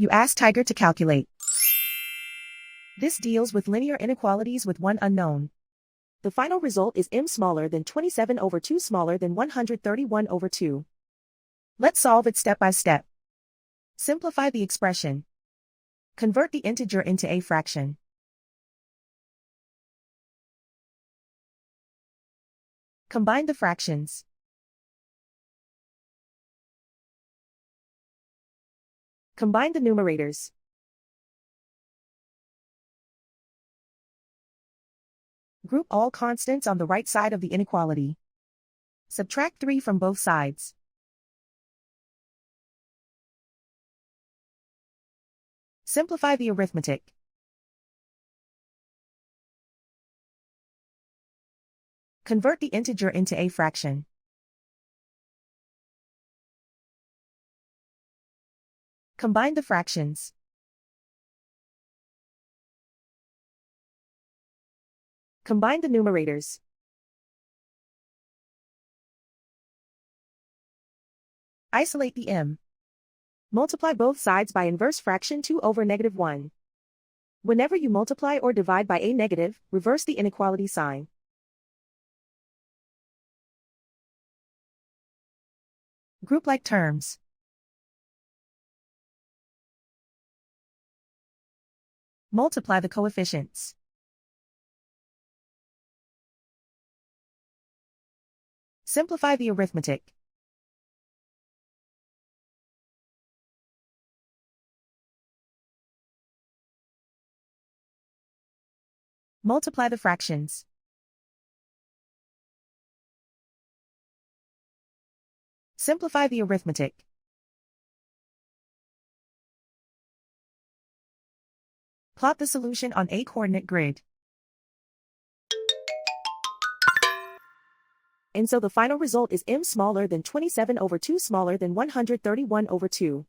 You ask Tiger to calculate. This deals with linear inequalities with one unknown. The final result is m smaller than 27/2 smaller than 131/2. Let's solve it step by step. Simplify the expression. Convert the integer into a fraction. Combine the fractions. Combine the numerators. Group all constants on the right side of the inequality. Subtract 3 from both sides. Simplify the arithmetic. Convert the integer into a fraction. Combine the fractions. Combine the numerators. Isolate the m. Multiply both sides by inverse fraction 2/-1. Whenever you multiply or divide by a negative, reverse the inequality sign. Group like terms. Multiply the coefficients. Simplify the arithmetic. Multiply the fractions. Simplify the arithmetic. Plot the solution on a coordinate grid. And so the final result is m smaller than 27/2 smaller than 131/2.